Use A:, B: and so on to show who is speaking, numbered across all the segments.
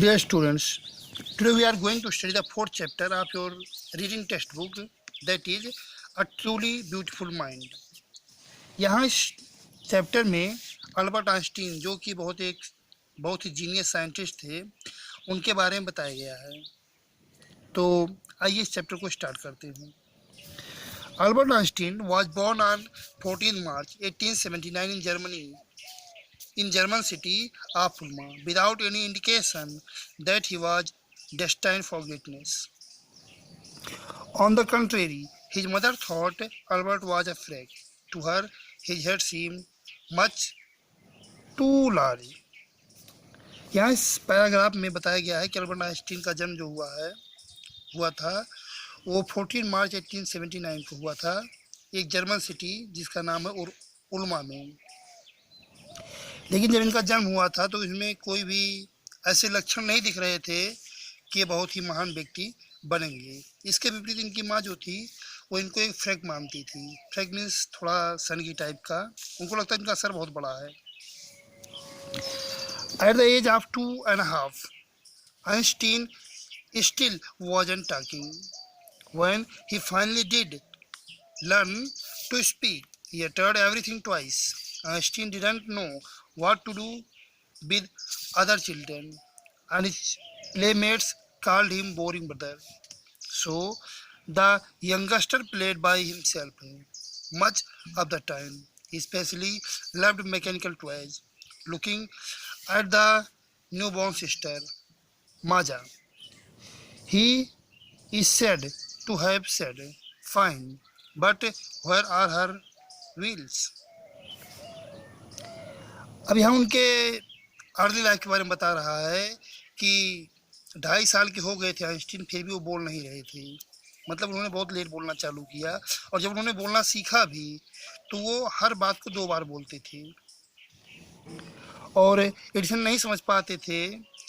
A: Dear students, today we are going to study the fourth chapter of your reading textbook, that is A Truly Beautiful Mind. यहाँ इस chapter में Albert Einstein, जो कि बहुत ही genius scientist थे, उनके बारे में बताया गया है। तो आइए इस चैप्टर को स्टार्ट करते हैं। Albert Einstein was born on 14 March 1879 in German city of Ulma, without any indication that he was destined for greatness. On the contrary, his mother thought Albert was a freak. To her, his head seemed much too large. यहाँ इस paragraph में बताया गया है कि Albert Einstein का जन्म जो हुआ था वो 14 मार्च 1879 को हुआ था, एक जर्मन सिटी जिसका नाम है उल्मा में। लेकिन जब इनका जन्म हुआ था तो इसमें कोई भी ऐसे लक्षण नहीं दिख रहे थे कि बहुत ही महान व्यक्ति बनेंगे। इसके विपरीत इनकी माँ जो थी वो इनको एक फ्रैक मानती थी। फ्रैक मीन्स थोड़ा सनगी टाइप का। उनको लगता है इनका सर बहुत बड़ा है। At the age of 2.5, Einstein still wasn't talking. When he finally did learn to speak, he uttered everything twice. Einstein didn't know what to do with other children, and his playmates called him boring brother. So the youngster played by himself much of the time. He especially loved mechanical toys. Looking at the newborn sister, Maja, he is said to have said, "Fine, but where are her wheels?" अब यहाँ उनके early life के बारे में बता रहा है कि 2.5 साल के हो गए थे आइंस्टीन, फिर भी वो बोल नहीं रहे थे। मतलब उन्होंने बहुत लेट बोलना चालू किया, और जब उन्होंने बोलना सीखा भी तो वो हर बात को 2 बार बोलते थे, और एडिसन नहीं समझ पाते थे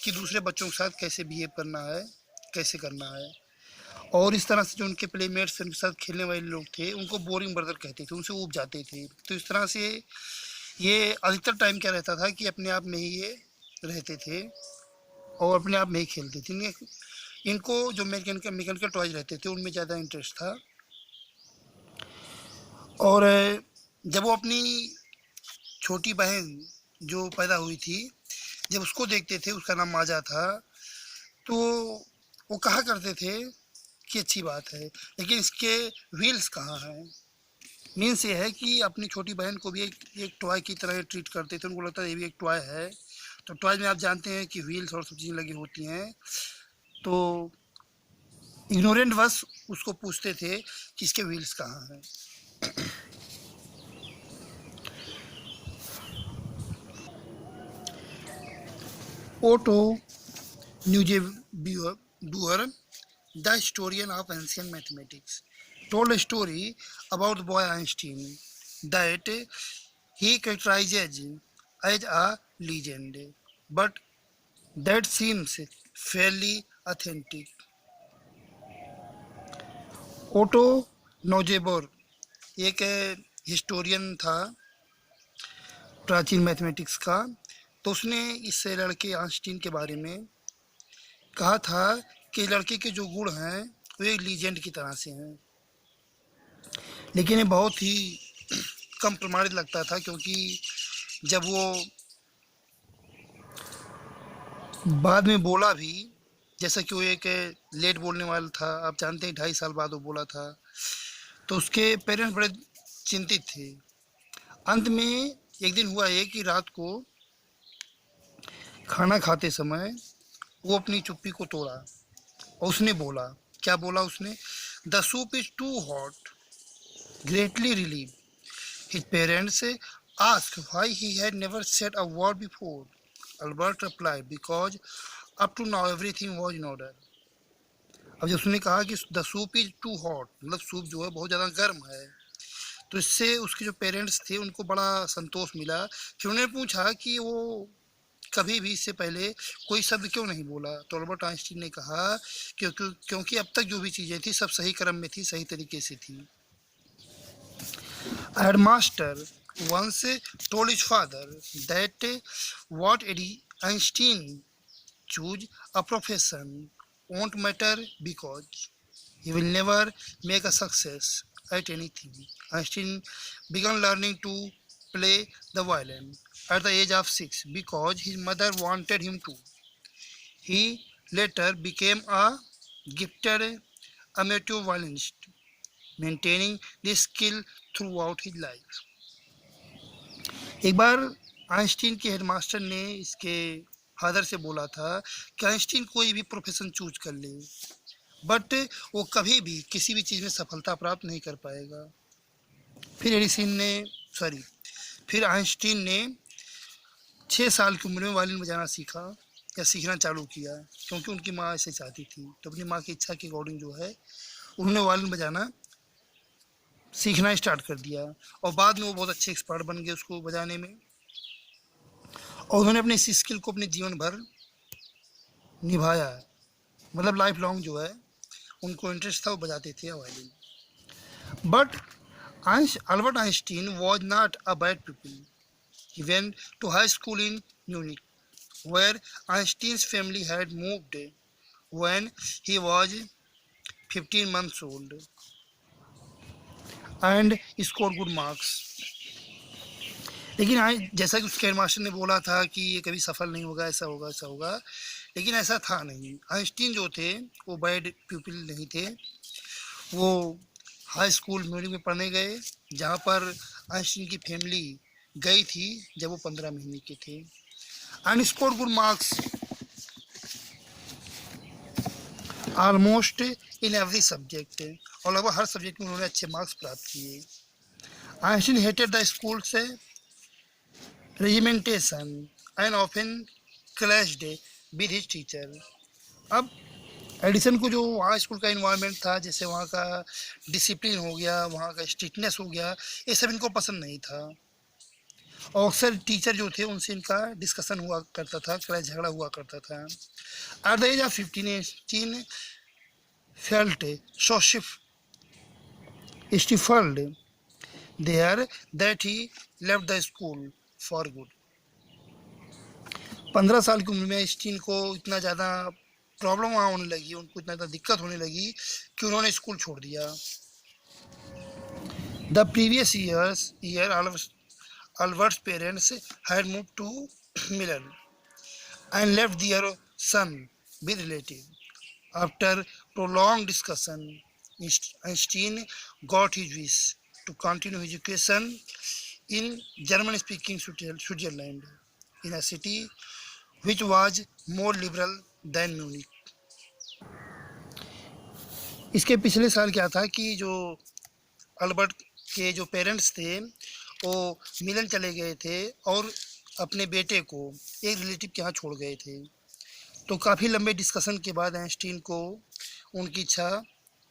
A: कि दूसरे बच्चों के साथ कैसे बिहेव करना है, कैसे करना है। और इस तरह से जो उनके प्लेमेट्स उनके साथ खेलने वाले लोग थे उनको बोरिंग ब्रदर कहते थे, उनसे ऊब जाते थे। तो इस तरह से ये अधिकतर टाइम क्या रहता था कि अपने आप में ही ये रहते थे और अपने आप में ही खेलते थे। इनको जो मैकेनिकल टॉयज रहते थे उनमें ज़्यादा इंटरेस्ट था। और जब वो अपनी छोटी बहन जो पैदा हुई थी, जब उसको देखते थे, उसका नाम माजा था, तो वो कहा करते थे कि अच्छी बात है, लेकिन इसके व्हील्स कहाँ हैं। मीन्स ये है कि अपनी छोटी बहन को भी एक टॉय की तरह ट्रीट करते थे। उनको लगता है ये भी एक टॉय है। तो टॉय में आप जानते हैं कि व्हील्स और सब चीज़ें लगी होती हैं। तो इग्नोरेंट बस उसको पूछते थे कि इसके व्हील्स कहाँ हैं। Otto Neugebauer, the historian of ancient mathematics, told a story about the boy Einstein that he characterizes as a legend, but that seems fairly authentic. Otto Neugebauer एक हिस्टोरियन था प्राचीन मैथमेटिक्स का। तो उसने इस लड़के आइंस्टीन के बारे में कहा था कि लड़के के जो गुण हैं वो एक लीजेंड की तरह से हैं, लेकिन ये बहुत ही कम प्रमाणित लगता था, क्योंकि जब वो बाद में बोला भी, जैसा कि वो एक लेट बोलने वाला था, आप जानते हैं 2.5 साल बाद वो बोला था, तो उसके पेरेंट्स बड़े चिंतित थे। अंत में एक दिन हुआ ये कि रात को खाना खाते समय वो अपनी चुप्पी को तोड़ा और उसने बोला, क्या बोला उसने? The soup is too hot. Greatly relieve, his parents asked why he had never said a word before. Albert replied, because up to now everything was in order. अब जब उसने कहा कि the soup is too hot, मतलब soup जो है बहुत ज़्यादा गर्म है, तो इससे उसके जो पेरेंट्स थे उनको बड़ा संतोष मिला। फिर उन्होंने पूछा कि वो कभी भी इससे पहले कोई शब्द क्यों नहीं बोला। तो अल्बर्ट आइंस्टीन ने कहा क्योंकि अब तक जो भी चीज़ें थी सब सही क्रम में थी, सही तरीके से थी। Headmaster once told his father that what Einstein choose a profession won't matter because he will never make a success at anything. Einstein began learning to play the violin at the age of 6 because his mother wanted him to. He later became a gifted amateur violinist, maintaining this skill throughout his life. एक बार Einstein के headmaster ने इसके father से बोला था कि Einstein कोई भी प्रोफेशन चूज कर ले, बट वो कभी भी किसी भी चीज़ में सफलता प्राप्त नहीं कर पाएगा। फिर एडिसन ने सॉरी फिर आइंस्टीन ने 6 साल की उम्र में वायलिन बजाना सीखा या सीखना चालू किया, क्योंकि उनकी माँ ऐसे चाहती थी। तो अपनी माँ की इच्छा के अकॉर्डिंग जो है उन्होंने वायलिन बजाना सीखना स्टार्ट कर दिया, और बाद में वो बहुत अच्छे एक्सपर्ट बन गए उसको बजाने में, और उन्होंने अपने इस स्किल को अपने जीवन भर निभाया। मतलब लाइफ लॉन्ग जो है उनको इंटरेस्ट था, वो बजाते थे violin. But Albert Einstein was not a bad people. He went to high school in Munich, where Einstein's family had moved when he was 15 months old, and scored good marks. लेकिन जैसा कि उसके headmaster ने बोला था कि ये कभी सफल नहीं होगा, ऐसा होगा ऐसा होगा, लेकिन ऐसा था नहीं। आइंस्टीन जो थे वो बैड पीपल नहीं थे। वो हाई स्कूल म्यूनिख में पढ़ने गए, जहाँ पर आइंस्टीन की फैमिली गई थी जब वो 15 महीने के थे, and score good marks almost in every subject, और लगभग हर सब्जेक्ट में उन्होंने अच्छे मार्क्स प्राप्त किए। आइंस्टीन हेटेड द स्कूल से regimentation and often clashed with his teacher. अब एडिसन को जो वहाँ स्कूल का इन्वायरमेंट था, जैसे वहाँ का डिसिप्लिन हो गया, वहाँ का स्ट्रिक्टनेस हो गया, ये सब इनको पसंद नहीं था, और अक्सर टीचर जो थे उनसे इनका डिस्कशन हुआ करता था, क्लैश झगड़ा हुआ करता था। At the age of 15 Einstein felt so stifled there that he left the school for good. 15 साल की उम्र में आइंस्टीन को इतना ज़्यादा प्रॉब्लम वहाँ होने लगी, उनको इतना ज़्यादा दिक्कत होने लगी कि उन्होंने स्कूल छोड़ दिया। The previous year Albert's parents had moved to Milan and left their son with relatives. After prolonged discussion, Einstein got his wish to continue his education in German-speaking Switzerland, in a city which was more liberal than Munich. इसके पिछले साल क्या था कि जो Albert के जो parents थे वो मिलन चले गए थे और अपने बेटे को एक रिलेटिव के यहाँ छोड़ गए थे। तो काफ़ी लंबे डिस्कशन के बाद आइंस्टीन को उनकी इच्छा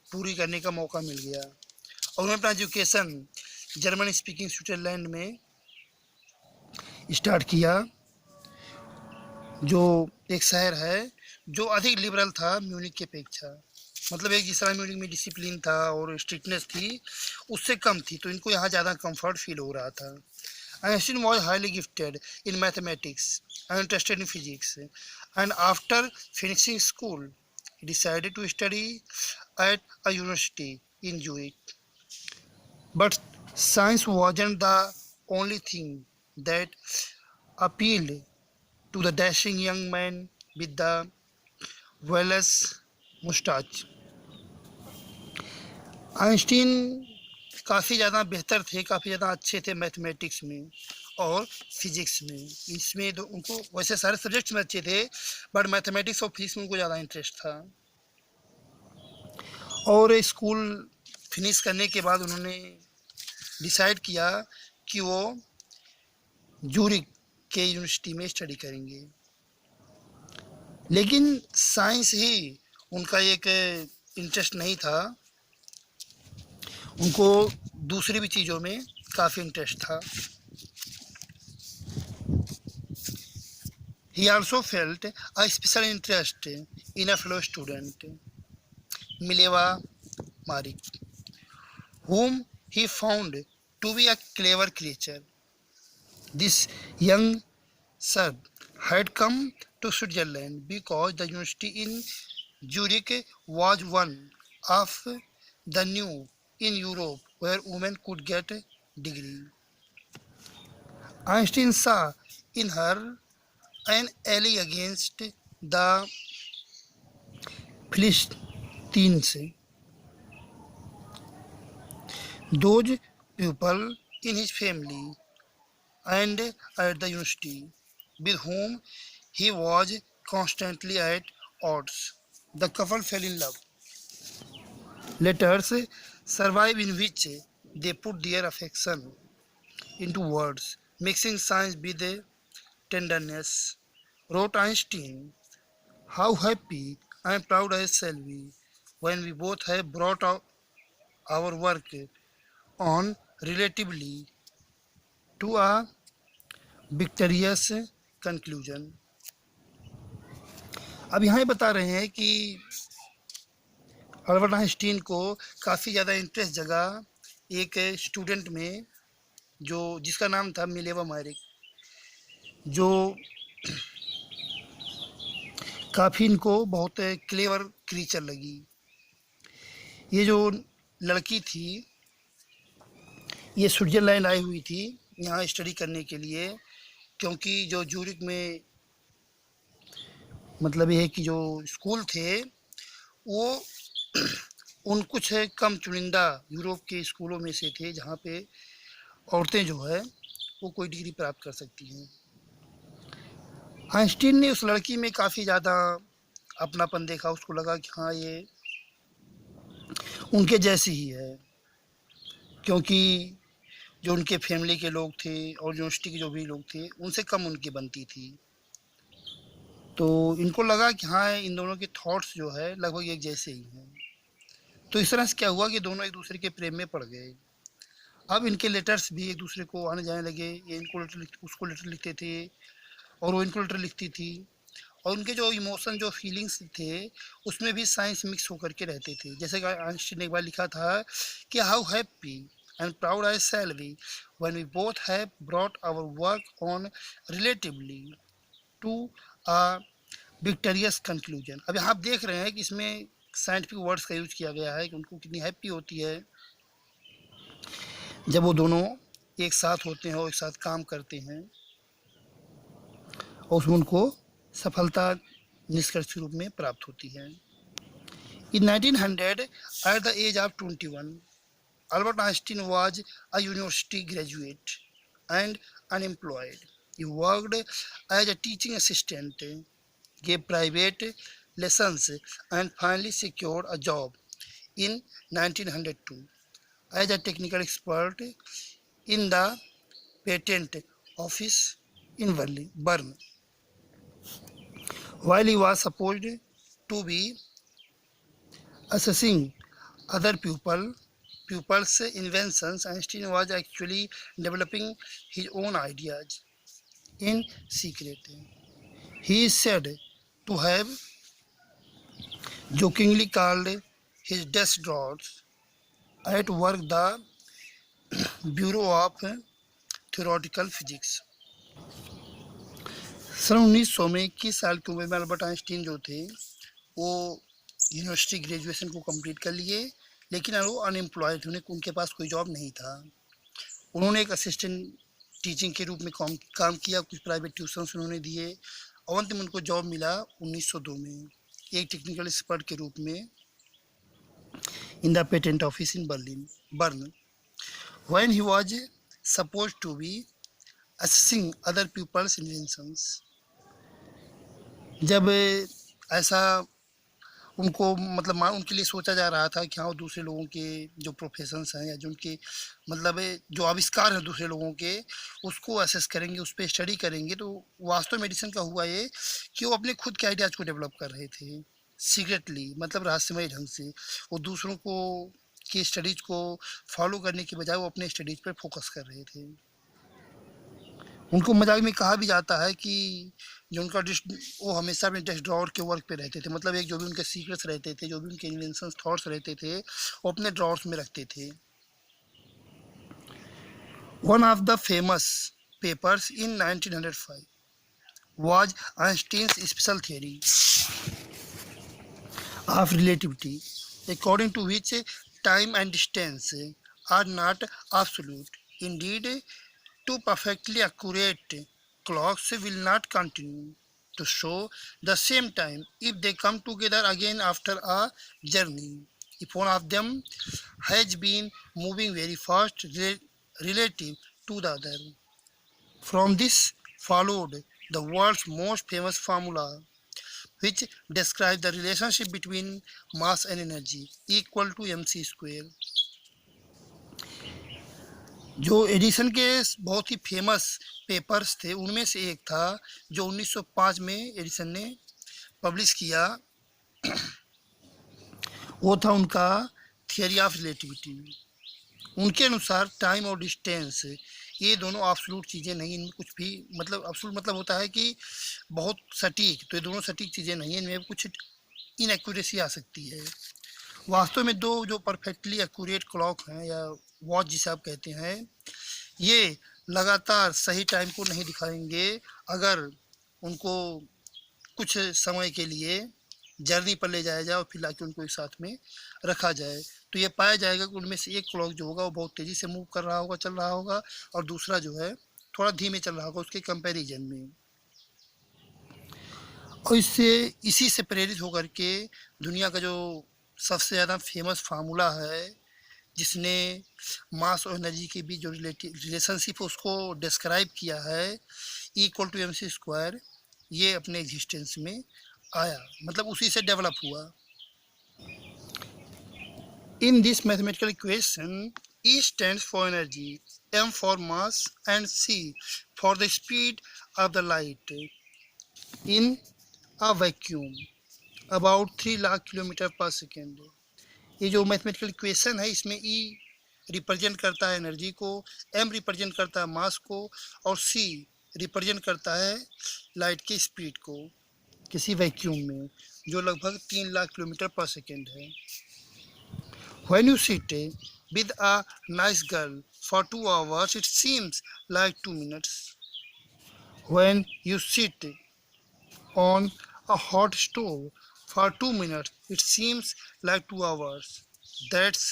A: पूरी करने का मौका मिल गया, और उन्होंने अपना एजुकेशन जर्मन स्पीकिंग स्विट्ज़रलैंड में स्टार्ट किया, जो एक शहर है जो अधिक लिबरल था म्यूनिख की अपेक्षा। मतलब एक जिस तरह म्यूनिख में डिसिप्लिन था और स्ट्रिक्टनेस थी, उससे कम थी, तो इनको यहाँ ज़्यादा कंफर्ट फील हो रहा था। Einstein was highly gifted in mathematics and interested in physics, and after finishing school he decided to study at a university in Zurich. But science wasn't the only thing that appealed to the dashing young man with the Wallace mustache. Einstein काफ़ी ज़्यादा बेहतर थे, काफ़ी ज़्यादा अच्छे थे mathematics में और फिजिक्स में। इसमें तो उनको वैसे सारे सब्जेक्ट्स में अच्छे थे, बट मैथमेटिक्स और फिजिक्स में उनको ज़्यादा इंटरेस्ट था। और स्कूल फिनिश करने के बाद उन्होंने डिसाइड किया कि वो जूरिक के यूनिवर्सिटी में स्टडी करेंगे, लेकिन साइंस ही उनका एक इंटरेस्ट नहीं था, उनको दूसरी भी चीज़ों में काफ़ी इंटरेस्ट था। He also felt a special interest in a fellow student, Mileva Marik, whom he found to be a clever creature. This young sub had come to Switzerland because the university in Zurich was one of the new in Europe where women could get a degree. Einstein saw in her an ally against the Philistines. Those people in his family and at the university with whom he was constantly at odds. The couple fell in love. Letters survive in which they put their affection into words, mixing science with tenderness. Wrote Einstein, how happy and proud I shall be when we both have brought our work on relatively to a victorious conclusion. अब यहाँ बता रहे हैं कि Albert Einstein को काफ़ी ज़्यादा interest जगा एक स्टूडेंट में जो जिसका नाम था मिलेवा मैरिक, जो काफ़ी इनको बहुत क्लेवर क्रीचर लगी। ये जो लड़की थी ये स्विट्ज़रलैंड आई हुई थी यहाँ स्टडी करने के लिए, क्योंकि जो जूरिक में मतलब ये है कि जो स्कूल थे वो उन कुछ कम चुनिंदा यूरोप के स्कूलों में से थे जहाँ पे औरतें जो है वो कोई डिग्री प्राप्त कर सकती हैं। आइंस्टीन ने उस लड़की में काफ़ी ज़्यादा अपनापन देखा, उसको लगा कि हाँ ये उनके जैसी ही है, क्योंकि जो उनके फैमिली के लोग थे और यूनिवर्सिटी के जो भी लोग थे उनसे कम उनकी बनती थी। तो इनको लगा कि हाँ इन दोनों के थॉट्स जो है लगभग एक जैसे ही हैं। तो इस तरह से क्या हुआ कि दोनों एक दूसरे के प्रेम में पड़ गए। अब इनके लेटर्स भी एक दूसरे को आने जाने लगे, ये इनको उसको लेटर लिखते थे और वो इनको लेटर लिखती थी, और उनके जो इमोशन जो फीलिंग्स थे उसमें भी साइंस मिक्स होकर के रहते थे। जैसे कि आइंस्टीन ने एक बार लिखा था कि how happy and proud I shall be when we both have brought our work on relatively to a victorious conclusion. अब यहाँ आप देख रहे हैं कि इसमें साइंटिफिक वर्ड्स का यूज किया गया है कि उनको कितनी हैप्पी होती है जब वो दोनों एक साथ होते हैं और एक साथ काम करते हैं और उसमें उनको सफलता निष्कर्ष के रूप में प्राप्त होती है। In 1900 at the age of 21 Albert Einstein was a university graduate and unemployed. He worked as a teaching assistant, gave private lessons and finally secured a job in 1902 as a technical expert in the patent office in Bern. While he was supposed to be assessing other pupils' inventions, Einstein was actually developing his own ideas in secret. He is said to have jokingly called his desk drawers at work the Bureau of Theoretical Physics. सन 1900 में 21 साल की उम्र में Albert Einstein जो थे वो university graduation को complete कर लिए, लेकिन वो अनएम्प्लॉयड थे, उनके पास कोई जॉब नहीं था। उन्होंने एक असिस्टेंट टीचिंग के रूप में काम किया, कुछ प्राइवेट ट्यूशन्स उन्होंने दिए और अंत में उनको जॉब मिला 1902 में एक टेक्निकल एक्सपर्ट के रूप में in the patent office in Bern. When he was supposed to be assessing other people's inventions. जब ऐसा उनको मतलब उनके लिए सोचा जा रहा था कि हाँ दूसरे लोगों के जो प्रोफेशंस हैं या जो उनके मतलब जो आविष्कार हैं दूसरे लोगों के उसको असेस करेंगे, उस पर स्टडी करेंगे। तो वास्तव मेडिसिन का हुआ ये कि वो अपने खुद के आइडियाज़ को डेवलप कर रहे थे सीक्रेटली, मतलब रहस्यमय ढंग से। वो दूसरों को की स्टडीज़ को फॉलो करने के बजाय वो अपने स्टडीज़ पर फोकस कर रहे थे। उनको मजाक में कहा भी जाता है कि जो उनका वो हमेशा अपने डेस्क ड्रॉअर के वर्क पे रहते थे, मतलब एक जो भी उनके सीक्रेट्स रहते थे, जो भी उनके इन्वेंशंस थॉट्स रहते थे वो अपने ड्रॉअर्स में रखते थे। One of the famous papers in 1905 was Einstein's special theory of relativity, according to which time and distance are not absolute. Indeed, two perfectly accurate clocks will not continue to show the same time if they come together again after a journey. If one of them has been moving very fast relative to the other. From this followed the world's most famous formula, which describes the relationship between mass and energy equal to mc square. जो Edison के बहुत ही famous papers थे उनमें से एक था जो 1905 में एडिसन ने पब्लिश किया, वो था उनका थियरी ऑफ रिलेटिविटी। उनके अनुसार टाइम और डिस्टेंस ये दोनों एब्सोल्यूट चीज़ें नहीं, इनमें कुछ भी मतलब एब्सोल्यूट मतलब होता है कि बहुत सटीक, तो ये दोनों सटीक चीज़ें नहीं हैं, इनमें कुछ इनएक्यूरेसी आ सकती है। वास्तव में दो जो परफेक्टली एक्यूरेट क्लॉक हैं या वॉच जिसे आप कहते हैं, ये लगातार सही टाइम को नहीं दिखाएंगे अगर उनको कुछ समय के लिए जर्नी पर ले जाया जाए और फिर लाके उनको एक साथ में रखा जाए, तो ये पाया जाएगा कि उनमें से एक क्लॉक जो होगा वो बहुत तेज़ी से मूव कर रहा होगा, चल रहा होगा, और दूसरा जो है थोड़ा धीमे चल रहा होगा उसके कंपैरिजन में। और इसी से प्रेरित होकर के दुनिया का जो सबसे ज़्यादा फेमस फार्मूला है जिसने मास और एनर्जी के बीच जो रिलेशनशिप उसको डिस्क्राइब किया है, इक्वल टू mc स्क्वायर, ये अपने एग्जिस्टेंस में आया, मतलब उसी से डेवलप हुआ। In this mathematical equation E stands for energy, M for mass and C for the speed of the light in a vacuum about 3 lakh kilometre पर सेकेंड। ये जो मैथमेटिकल इक्वेशन है इसमें E रिप्रेजेंट करता है एनर्जी को, M represent करता है मास को, और C रिप्रेजेंट करता है लाइट की स्पीड को किसी वैक्यूम में जो लगभग 3 लाख किलोमीटर पर सेकेंड है। When you sit with a nice girl for 2 hours, it seems like 2 minutes. When you sit on a hot stove for 2 minutes, it seems like 2 hours. That's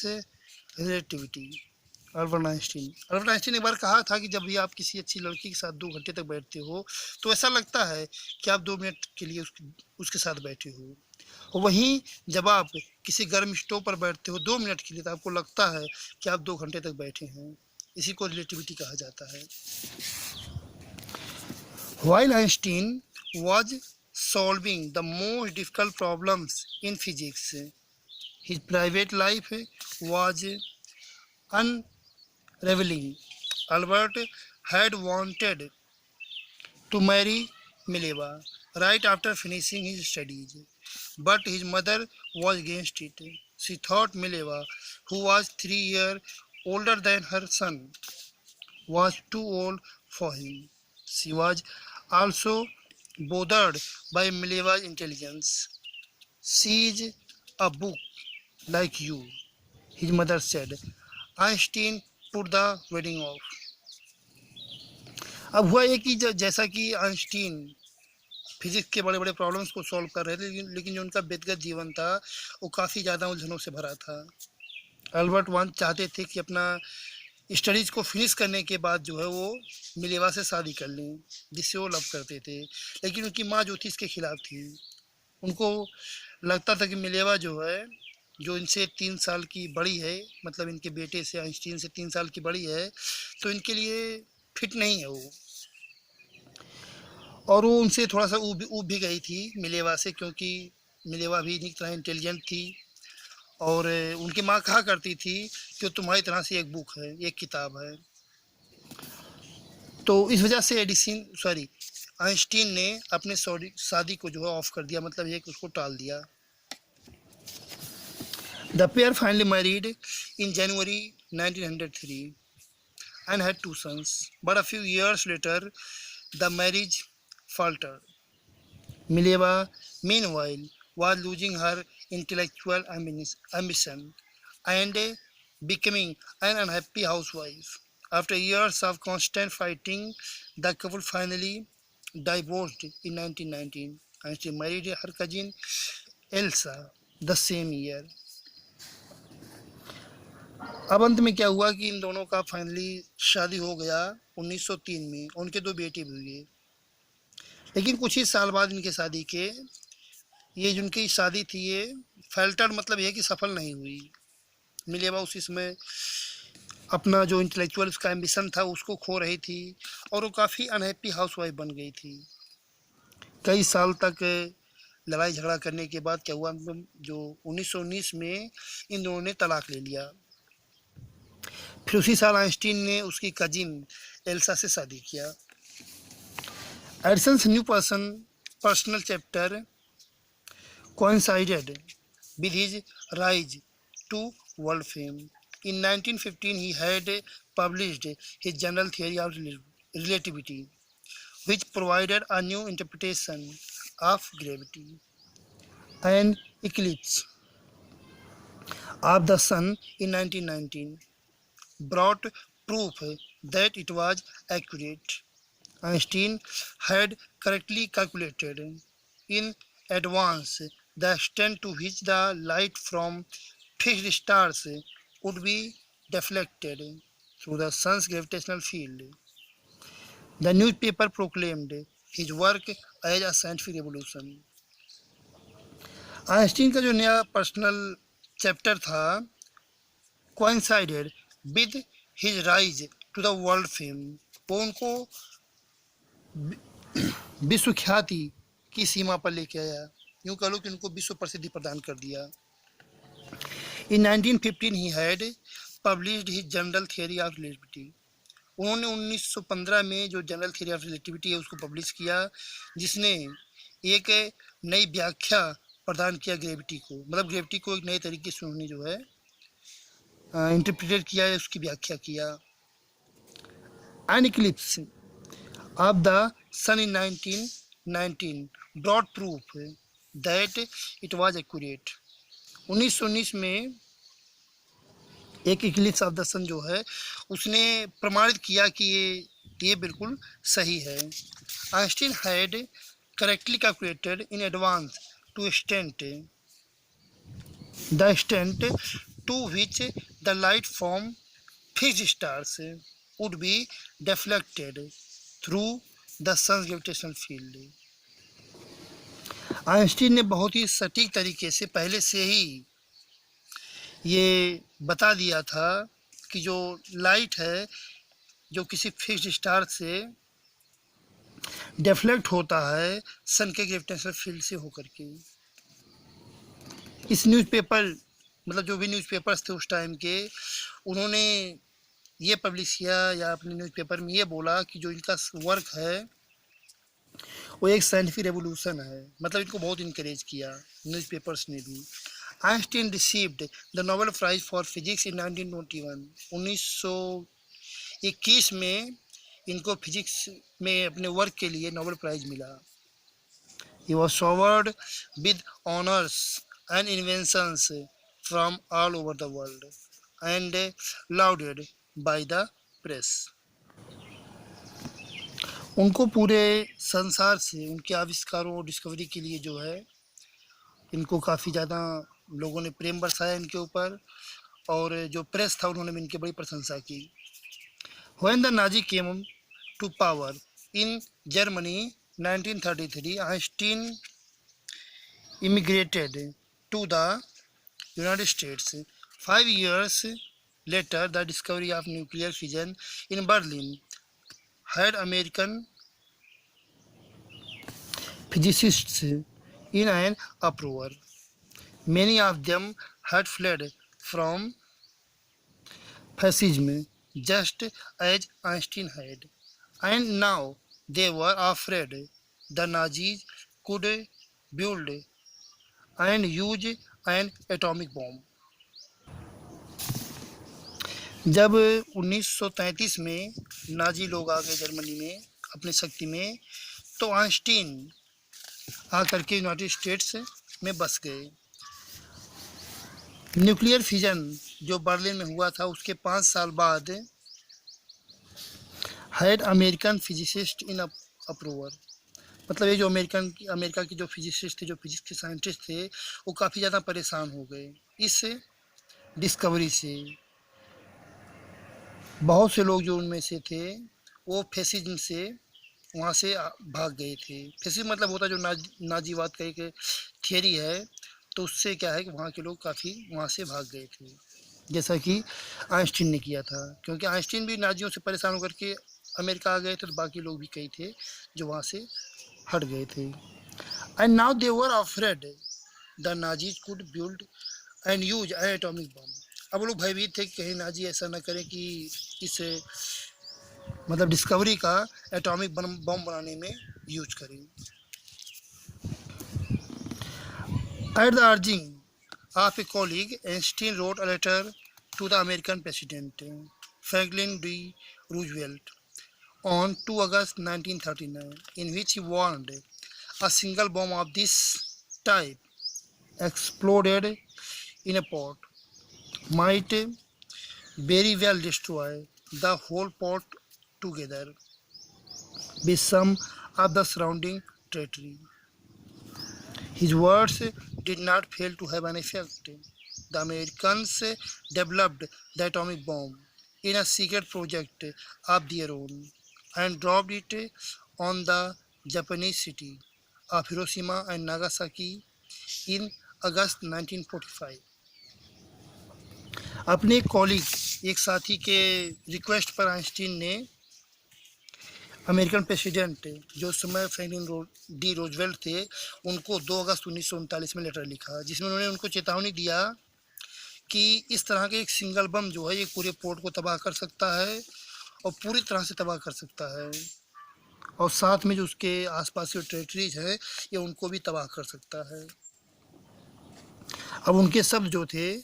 A: relativity. Albert Einstein ने एक बार कहा था कि जब भी आप किसी अच्छी लड़की के साथ 2 घंटे तक बैठते हो तो ऐसा लगता है कि आप 2 मिनट के लिए उसके साथ बैठे हो। वहीं जब आप किसी गर्म स्टोव पर बैठते हो 2 मिनट के लिए तो आपको लगता है कि आप 2 घंटे तक बैठे हैं। इसी को रिलेटिविटी कहा जाता है। While Einstein was solving the most difficult problems in physics, his private life was unraveling. Albert had wanted to marry Mileva right after finishing his studies, but his mother was against it. She thought Mileva, who was 3 years older than her son, was too old for him. She was also bothered by Mileva's intelligence. She is a book like you, his mother said. Einstein put the wedding off. अब हुआ ये कि जैसा कि Einstein physics के बड़े बड़े problems को सॉल्व कर रहे थे, लेकिन जो उनका व्यक्तिगत जीवन था वो काफ़ी ज़्यादा उलझनों से भरा था। अल्बर्ट वन चाहते थे कि अपना स्टडीज़ को फिनिश करने के बाद जो है वो मिलेवा से शादी कर लें जिससे वो लव करते थे, लेकिन उनकी माँ जो थी इसके खिलाफ थी। उनको लगता था कि मिलेवा जो है जो इनसे 3 साल की बड़ी है, मतलब इनके बेटे से आइंस्टीन से 3 साल की बड़ी है, तो इनके लिए फिट नहीं है वो। और वो उनसे थोड़ा सा ऊब भी गई थी मिलेवा से, क्योंकि मिलेवा भी इन्हीं की तरह इंटेलिजेंट थी और उनकी माँ कहा करती थी कि तुम्हारी तरह से एक बुक है, एक किताब है। तो इस वजह से आइंस्टीन ने अपने शादी को जो है ऑफ कर दिया, मतलब ये कि उसको टाल दिया। The pair finally married in January 1903 and had 2 sons, but a few years later the marriage faltered. Mileva, meanwhile, was losing her intellectual ambition and becoming an unhappy housewife. After years of constant fighting, the couple finally divorced in 1919. Einstein married her cousin Elsa the same year. अब अंत में क्या हुआ कि इन दोनों का finally शादी हो गया 1903 में। उनके दो बेटे भी हुए, लेकिन कुछ ही साल बाद इनके शादी के ये जिनकी शादी थी ये फेल्टर मतलब ये कि सफल नहीं हुई। मिलेवा उसी समय अपना जो इंटेलेक्चुअल उसका एम्बिशन था उसको खो रही थी और वो काफ़ी अनहैप्पी हाउसवाइफ बन गई थी। कई साल तक लड़ाई झगड़ा करने के बाद क्या हुआ, जो 1919 में इन दोनों ने तलाक ले लिया। फिर उसी साल आइंस्टीन ने उसकी कजिन एल्सा से शादी किया। Edison's new personal chapter coincided with his rise to world fame. In 1915, he had published his general theory of relativity, which provided a new interpretation of gravity. An eclipse of the sun in 1919 brought proof that it was accurate. Einstein had correctly calculated in advance the extent to which the light from fixed stars would be deflected through the sun's gravitational field. The newspaper proclaimed his work as a scientific revolution. Einstein का जो नया personal chapter था coincided with his rise to the world fame, वो उनको विश्व ख्याति की सीमा पर लेके आया। यूँ कह लो कि उनको विश्व प्रसिद्धि प्रदान कर दिया। In 1915 he had published his general theory of relativity. उन्होंने 1915 में जो जनरल थियरी ऑफ रिलेटिविटी है उसको पब्लिश किया, जिसने एक नई व्याख्या प्रदान किया ग्रेविटी को, मतलब ग्रेविटी को एक नए तरीके से उन्होंने जो है इंटरप्रिटेट किया है, उसकी व्याख्या किया। An eclipse of the sun in 1919 brought proof that it was accurate. 1919 में एक इक्लिप्स ऑफ द सन जो है उसने प्रमाणित किया कि ये बिल्कुल सही है। Einstein had correctly calculated in advance to the extent to which the light from fixed stars would be deflected through the sun's gravitational field. Einstein ने बहुत ही सटीक तरीके से पहले से ही ये बता दिया था कि जो लाइट है जो किसी फिक्स्ड स्टार से डिफ्लेक्ट होता है सन के ग्रेविटेशनल फील्ड से होकर के। इस न्यूज़पेपर मतलब जो भी न्यूज़पेपर्स थे उस टाइम के, उन्होंने ये पब्लिश किया या अपने न्यूज़पेपर में ये बोला कि जो इनका वर्क है वो एक साइंटिफिक रेवोल्यूशन है, मतलब इनको बहुत इनकरेज किया न्यूज़पेपर्स ने भी। Einstein received the Nobel Prize for Physics in 1921. 1921 में इनको फिजिक्स में अपने वर्क के लिए नोबेल प्राइज मिला। He was showered with honors and inventions from all over the world and lauded by the press. उनको पूरे संसार से उनके आविष्कारों और डिस्कवरी के लिए जो है इनको काफ़ी ज़्यादा लोगों ने प्रेम बरसाया इनके ऊपर, और जो प्रेस था उन्होंने भी इनकी बड़ी प्रशंसा की। When the Nazi came to power in Germany 1933, Einstein immigrated to the United States. 5 years later, the discovery of nuclear fission in Berlin had American physicists in an uproar. Many of them had fled from fascism just as Einstein had, and now they were afraid the Nazis could build and use an atomic bomb. जब 1933 में Nazi लोग आ गए Germany में अपनी शक्ति में, तो Einstein आकर के यूनाइटेड स्टेट्स में बस गए। न्यूक्लियर फिजन जो बर्लिन में हुआ था उसके 5 साल बाद had American physicist in approver, मतलब ये जो अमेरिका के जो फिजिसिस्ट थे, जो फिजिक्स के साइंटिस्ट थे, वो काफ़ी ज़्यादा परेशान हो गए इस डिस्कवरी से। बहुत से लोग जो उनमें से थे, वो फेसिज्म से वहाँ से भाग गए थे। फेसिज्म मतलब होता है जो नाजीवाद का एक थियरी है, तो उससे क्या है कि वहाँ के लोग काफ़ी वहाँ से भाग गए थे, जैसा कि आइंस्टीन ने किया था। क्योंकि आइंस्टीन भी नाजियों से परेशान होकर के अमेरिका आ गए थे, तो बाकी लोग भी कई थे जो वहाँ से हट गए थे। And now they were afraid the Nazis could build and use N atomic bomb. अब वो लोग भयभीत थे कि कहीं नाजी ऐसा न करें कि इस मतलब डिस्कवरी का एटॉमिक बम बनाने में यूज करें। At the urging of a colleague, Einstein wrote a letter to the American President Franklin D. Roosevelt on 2 August 1939, in which he warned a single bomb of this type exploded in a pot might very well destroy the whole pot together with some of the surrounding territory. His words did not fail to have an effect. The Americans developed the atomic bomb in a secret project of their own and dropped it on the Japanese city of Hiroshima and Nagasaki in August 1945. अपने colleague, एक साथी के request पर Einstein ने American president जो उस समय Franklin D Roosevelt थे, उनको 2 अगस्त 1939 में लेटर लिखा, जिसमें उन्होंने उनको चेतावनी दिया कि इस तरह के एक सिंगल बम जो है ये पूरे पोर्ट को तबाह कर सकता है और पूरी तरह से तबाह कर सकता है, और साथ में जो उसके आसपास के टेरिटरीज है ये उनको भी तबाह कर सकता है। अब उनके शब्द जो थे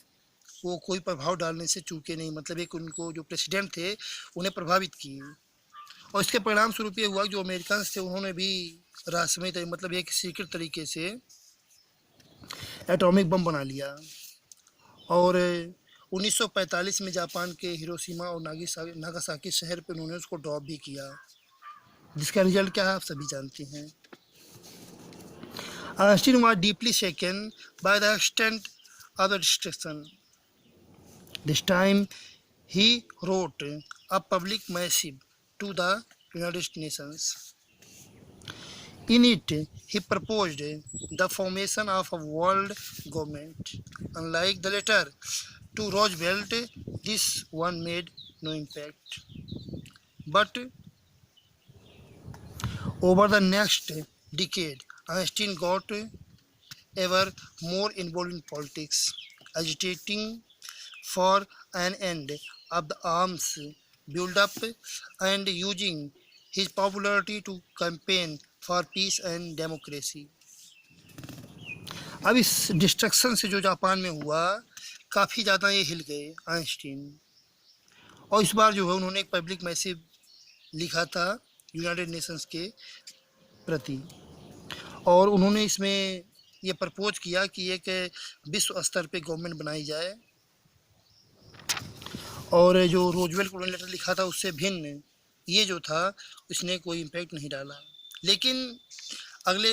A: वो कोई प्रभाव डालने से चूके नहीं, मतलब एक उनको जो प्रेसिडेंट थे उन्हें प्रभावित किए, और इसके परिणाम स्वरूप ये हुआ कि जो अमेरिकन थे उन्होंने भी रहस्यमय मतलब एक सीक्रेट तरीके से एटॉमिक बम बना लिया, और 1945 में जापान के हिरोशिमा और नागासाकी शहर पर उन्होंने उसको ड्रॉप भी किया, जिसका रिजल्ट क्या है आप सभी जानते हैं। Einstein was deeply shaken by the extent of the destruction. This time he wrote a public missive to the United Nations. In it, he proposed the formation of a world government. Unlike the letter to Roosevelt, this one made no impact. But over the next decade, Einstein got ever more involved in politics, agitating for an end of the arms build-up and using his popularity to campaign for peace and democracy. अब इस destruction से जो Japan में हुआ, काफ़ी ज़्यादा ये हिल गए आइंस्टीन, और इस बार जो है उन्होंने एक पब्लिक मैसेज लिखा था यूनाइटेड नेशंस के प्रति, और उन्होंने इसमें ये प्रपोज किया कि एक विश्व स्तर पे गवर्नमेंट बनाई जाए, और जो रोजवेल्ट को उन्होंने लेटर लिखा था उससे भिन्न ये जो था उसने कोई इम्पैक्ट नहीं डाला। लेकिन अगले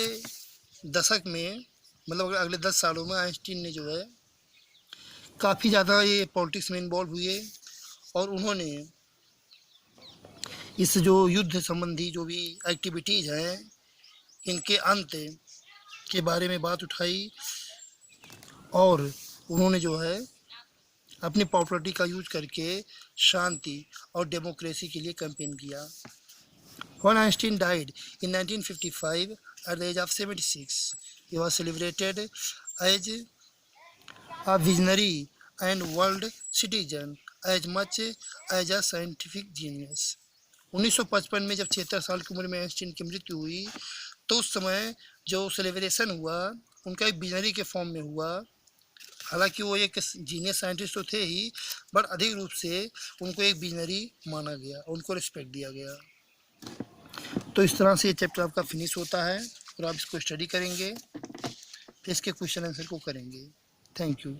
A: दशक में मतलब अगले 10 सालों में आइंस्टीन ने जो है काफ़ी ज़्यादा ये पॉलिटिक्स में इन्वॉल्व हुए, और उन्होंने इस जो युद्ध संबंधी जो भी एक्टिविटीज़ हैं इनके अंत के बारे में बात उठाई, और उन्होंने जो है अपनी पॉपुलरिटी का यूज करके शांति और डेमोक्रेसी के लिए कैंपेन किया। When Einstein died in 1955 at the age of 76, he was celebrated as a visionary and world citizen as much as a scientific genius. 1955 में जब 76 साल की उम्र में आइंस्टीन की मृत्यु हुई, तो उस समय जो सेलिब्रेशन हुआ उनका एक विजनरी के फॉर्म में हुआ। हालांकि वो एक जीनियस साइंटिस्ट तो थे ही, बट अधिक रूप से उनको एक विजनरी माना गया, उनको रिस्पेक्ट दिया गया। तो इस तरह से ये चैप्टर आपका फिनिश होता है, और आप इसको स्टडी करेंगे, फिर इसके क्वेश्चन आंसर को करेंगे। Thank you.